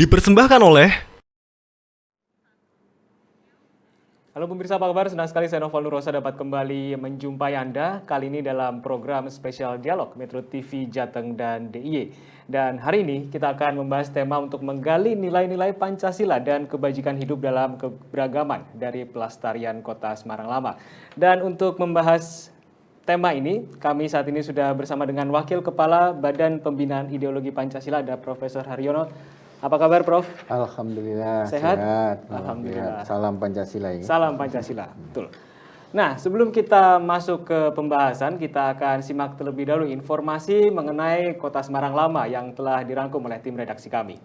dipersembahkan oleh... Halo pemirsa, apa kabar? Senang sekali saya Noval Nurosa dapat kembali menjumpai Anda kali ini dalam program spesial dialog Metro TV Jateng dan DIY. Dan hari ini kita akan membahas tema untuk menggali nilai-nilai Pancasila dan kebajikan hidup dalam keberagaman dari pelestarian Kota Semarang Lama. Dan untuk membahas tema ini, kami saat ini sudah bersama dengan Wakil Kepala Badan Pembinaan Ideologi Pancasila, ada Profesor Haryono. Apa kabar, Prof? Alhamdulillah Sehat? Alhamdulillah. Salam Pancasila ini. Salam Pancasila, betul. Nah, sebelum kita masuk ke pembahasan, kita akan simak terlebih dahulu informasi mengenai Kota Semarang Lama yang telah dirangkum oleh tim redaksi kami.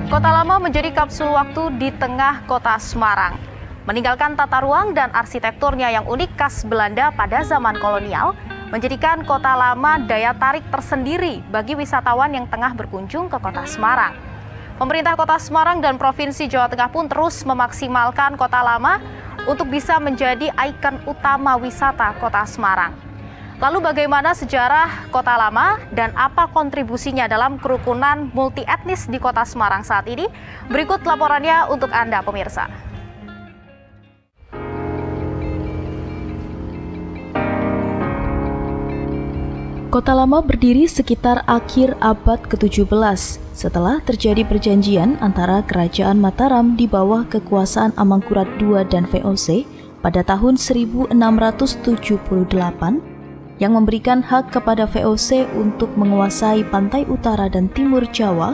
Kota Lama menjadi kapsul waktu di tengah kota Semarang. Meninggalkan tata ruang dan arsitekturnya yang unik khas Belanda pada zaman kolonial, menjadikan Kota Lama daya tarik tersendiri bagi wisatawan yang tengah berkunjung ke Kota Semarang. Pemerintah Kota Semarang dan Provinsi Jawa Tengah pun terus memaksimalkan Kota Lama untuk bisa menjadi ikon utama wisata Kota Semarang. Lalu bagaimana sejarah Kota Lama dan apa kontribusinya dalam kerukunan multi etnis di Kota Semarang saat ini? Berikut laporannya untuk Anda pemirsa. Kota Lama berdiri sekitar akhir abad ke-17 setelah terjadi perjanjian antara Kerajaan Mataram di bawah kekuasaan Amangkurat II dan VOC pada tahun 1678 yang memberikan hak kepada VOC untuk menguasai pantai utara dan timur Jawa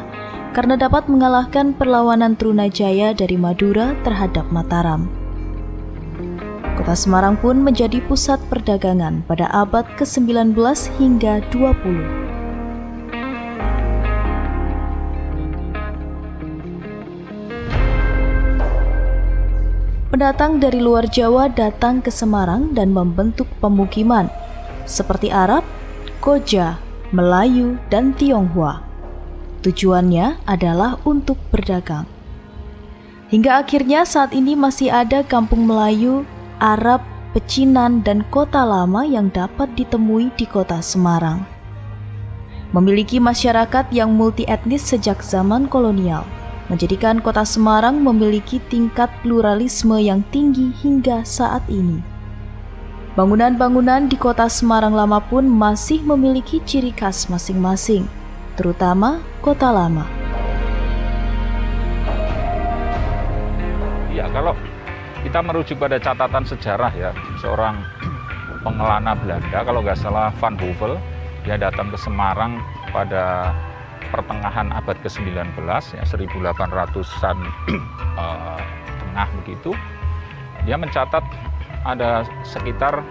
karena dapat mengalahkan perlawanan Trunajaya dari Madura terhadap Mataram. Kota Semarang pun menjadi pusat perdagangan pada abad ke-19 hingga 20. Pendatang dari luar Jawa datang ke Semarang dan membentuk pemukiman seperti Arab, Koja, Melayu, dan Tionghoa. Tujuannya adalah untuk berdagang. Hingga akhirnya saat ini masih ada kampung Melayu, Arab, Pecinan, dan Kota Lama yang dapat ditemui di Kota Semarang. Memiliki masyarakat yang multi etnis sejak zaman kolonial, menjadikan Kota Semarang memiliki tingkat pluralisme yang tinggi hingga saat ini. Bangunan-bangunan di Kota Semarang Lama pun masih memiliki ciri khas masing-masing, terutama Kota Lama. Ya, kalau kita merujuk pada catatan sejarah ya, seorang pengelana Belanda, kalau nggak salah Van Hove, dia datang ke Semarang pada pertengahan abad ke-19, ya 1800-an tengah begitu. Dia mencatat ada sekitar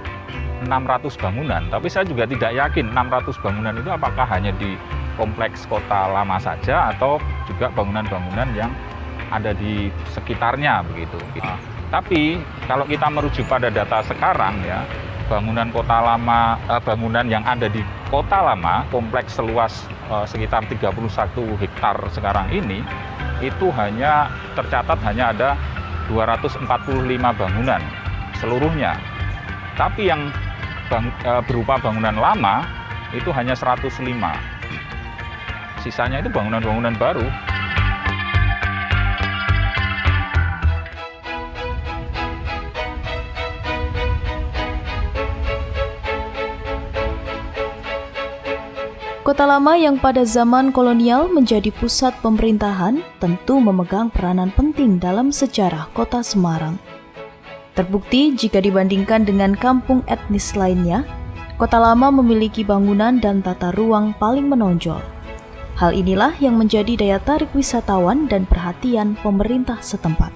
600 bangunan, tapi saya juga tidak yakin 600 bangunan itu apakah hanya di kompleks Kota Lama saja atau juga bangunan-bangunan yang ada di sekitarnya begitu. Tapi kalau kita merujuk pada data sekarang ya, bangunan Kota Lama, bangunan yang ada di Kota Lama, kompleks seluas sekitar 31 hektar sekarang ini, itu hanya tercatat hanya ada 245 bangunan seluruhnya. Tapi yang berupa bangunan lama itu hanya 105. Sisanya itu bangunan-bangunan baru. Kota Lama yang pada zaman kolonial menjadi pusat pemerintahan tentu memegang peranan penting dalam sejarah Kota Semarang. Terbukti jika dibandingkan dengan kampung etnis lainnya, Kota Lama memiliki bangunan dan tata ruang paling menonjol. Hal inilah yang menjadi daya tarik wisatawan dan perhatian pemerintah setempat.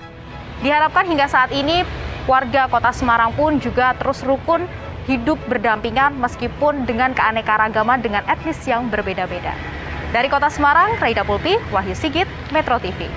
Diharapkan hingga saat ini warga Kota Semarang pun juga terus rukun hidup berdampingan meskipun dengan keanekaragaman dengan etnis yang berbeda-beda. Dari Kota Semarang, Raida Pulpi, Wahyu Sigit, Metro TV.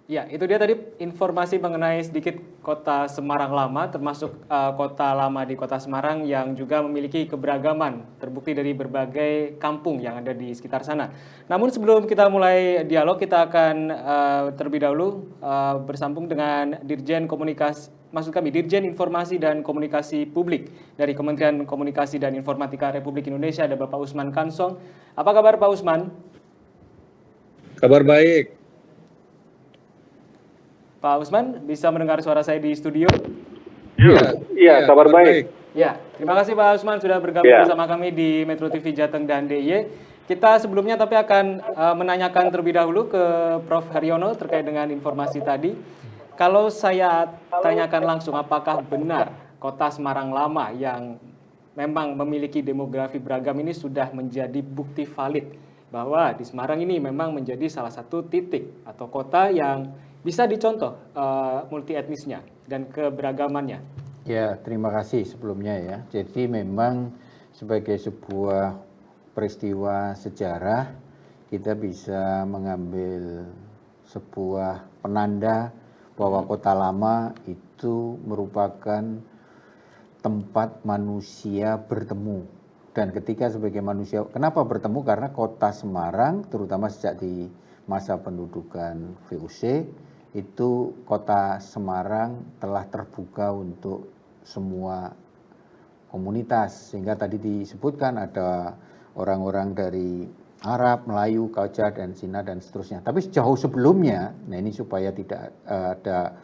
Ya, itu dia tadi informasi mengenai sedikit Kota Semarang Lama, termasuk kota lama di Kota Semarang yang juga memiliki keberagaman, terbukti dari berbagai kampung yang ada di sekitar sana. Namun sebelum kita mulai dialog, kita akan terlebih dahulu bersambung dengan Dirjen Informasi dan Komunikasi Publik dari Kementerian Komunikasi dan Informatika Republik Indonesia, ada Bapak Usman Kansong. Apa kabar Pak Usman? Kabar baik. Pak Usman, bisa mendengar suara saya di studio? Iya, kabar baik. Ya, terima kasih Pak Usman sudah bergabung bersama kami di Metro TV Jateng dan DIY. Kita sebelumnya tapi akan menanyakan terlebih dahulu ke Prof. Haryono terkait dengan informasi tadi. Kalau saya tanyakan langsung, apakah benar Kota Semarang Lama yang memang memiliki demografi beragam ini sudah menjadi bukti valid bahwa di Semarang ini memang menjadi salah satu titik atau kota yang bisa dicontoh multi etnisnya dan keberagamannya? Ya, terima kasih sebelumnya ya. Jadi memang sebagai sebuah peristiwa sejarah, kita bisa mengambil sebuah penanda bahwa Kota Lama itu merupakan tempat manusia bertemu. Dan ketika sebagai manusia, kenapa bertemu? Karena Kota Semarang, terutama sejak di masa pendudukan VOC, itu Kota Semarang telah terbuka untuk semua komunitas. Sehingga tadi disebutkan ada orang-orang dari Arab, Melayu, Kajah, dan Cina, dan seterusnya. Tapi jauh sebelumnya, nah ini supaya tidak ada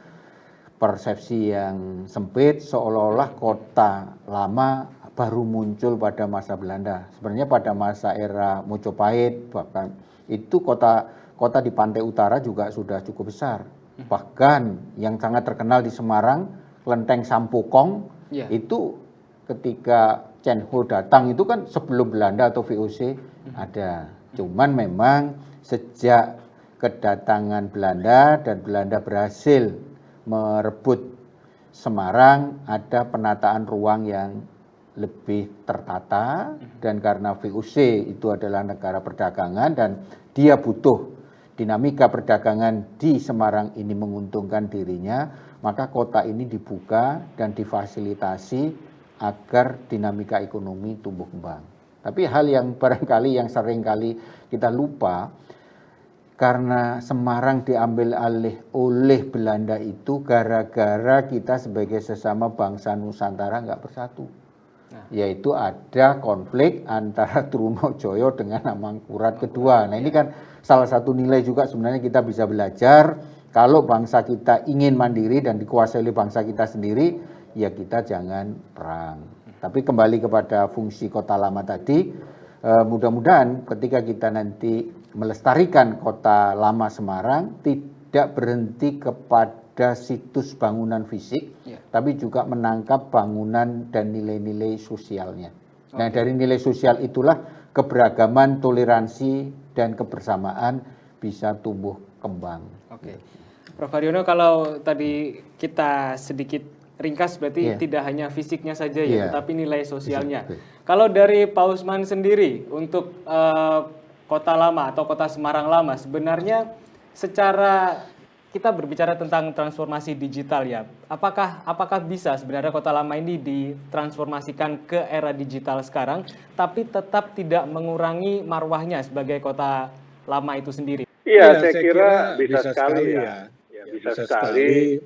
persepsi yang sempit, seolah-olah Kota Lama baru muncul pada masa Belanda. Sebenarnya pada masa era Mojopahit, bahkan itu kota di pantai utara juga sudah cukup besar. Bahkan yang sangat terkenal di Semarang, Kelenteng Sampokong, itu ketika Chen Ho datang itu kan sebelum Belanda atau VOC ada. Cuman memang sejak kedatangan Belanda dan Belanda berhasil merebut Semarang, ada penataan ruang yang lebih tertata, dan karena VOC itu adalah negara perdagangan dan dia butuh dinamika perdagangan di Semarang ini menguntungkan dirinya, maka kota ini dibuka dan difasilitasi agar dinamika ekonomi tumbuh kembang. Tapi hal yang barangkali yang seringkali kita lupa, karena Semarang diambil alih oleh Belanda itu gara-gara kita sebagai sesama bangsa Nusantara nggak bersatu. Yaitu ada konflik antara Trunojoyo dengan Amangkurat kedua. Nah ini kan salah satu nilai juga sebenarnya kita bisa belajar, kalau bangsa kita ingin mandiri dan dikuasai oleh bangsa kita sendiri, ya kita jangan perang. Tapi kembali kepada fungsi Kota Lama tadi, mudah-mudahan ketika kita nanti melestarikan Kota Lama Semarang, tidak berhenti kepada situs bangunan fisik, tapi juga menangkap bangunan dan nilai-nilai sosialnya. Nah dari nilai sosial itulah keberagaman, toleransi, dan kebersamaan bisa tumbuh kembang. Oke, Prof. Haryono, kalau tadi kita sedikit ringkas berarti tidak hanya fisiknya saja ya, tetapi nilai sosialnya. Kalau dari Pak Usman sendiri untuk Kota Lama atau Kota Semarang Lama, sebenarnya secara kita berbicara tentang transformasi digital ya, apakah bisa sebenarnya Kota Lama ini ditransformasikan ke era digital sekarang, tapi tetap tidak mengurangi marwahnya sebagai Kota Lama itu sendiri? Iya, saya kira bisa sekali ya. Bisa sekali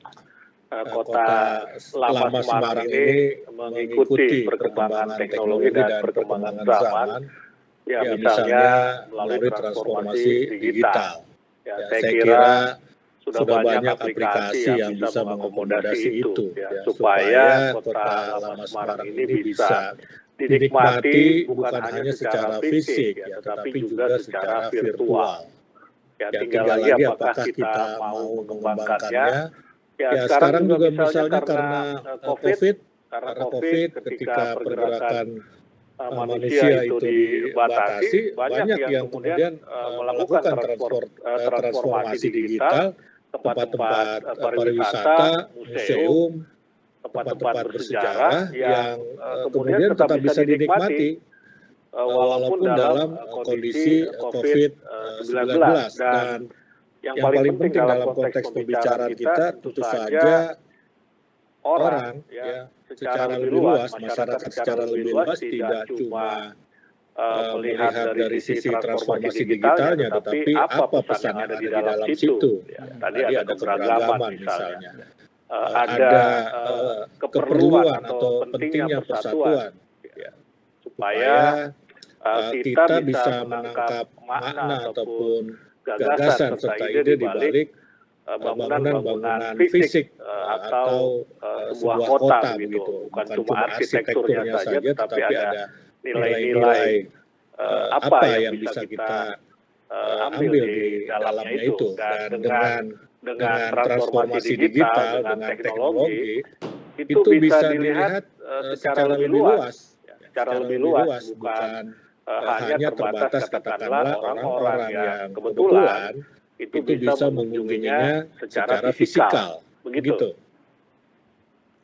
Kota Lama Semarang ini mengikuti perkembangan teknologi dan perkembangan zaman. Ya, misalnya melalui transformasi digital. Ya, saya kira sudah banyak aplikasi yang bisa mengakomodasi itu, ya, supaya Kota Lama Semarang ini bisa dinikmati bukan hanya secara fisik, ya, tetapi juga secara virtual. Ya, tinggal lagi apakah kita mau mengembangkannya. Ya, sekarang juga misalnya karena COVID, ketika pergerakan manusia itu dibatasi, banyak yang kemudian melakukan transformasi digital, tempat-tempat pariwisata, museum, tempat-tempat bersejarah yang kemudian tetap bisa dinikmati walaupun dalam kondisi COVID-19. Dan Yang paling penting dalam konteks pembicaraan kita tentu saja orang ya secara lebih luas, masyarakat secara lebih luas tidak cuma melihat dari sisi transformasi digitalnya, tetapi apa pesan yang ada di dalam situ. Ya, tadi ada keberagaman misalnya, ada keperluan atau pentingnya persatuan, ya, supaya kita bisa menangkap makna ataupun gagasan serta ide di balik bangunan fisik atau sebuah kota begitu. Bukan cuma arsitekturnya saja, tetapi ada nilai-nilai apa yang bisa kita ambil di dalamnya itu. Dan dengan transformasi digital, dengan teknologi, itu bisa dilihat secara lebih luas. Secara lebih luas, bukan hanya terbatas katakanlah orang-orang yang kebetulan itu bisa mengunjunginya secara fisikal, begitu.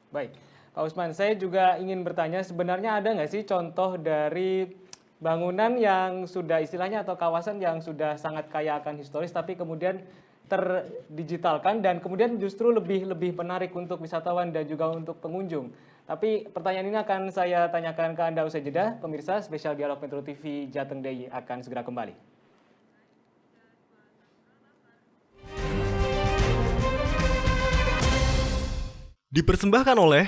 Baik, Pak Usman, saya juga ingin bertanya, sebenarnya ada nggak sih contoh dari bangunan yang sudah istilahnya atau kawasan yang sudah sangat kaya akan historis, tapi kemudian terdigitalkan dan kemudian justru lebih menarik untuk wisatawan dan juga untuk pengunjung. Tapi pertanyaan ini akan saya tanyakan ke Anda usai jeda. Pemirsa, spesial dialog Metro TV Jateng DIY akan segera kembali. Dipersembahkan oleh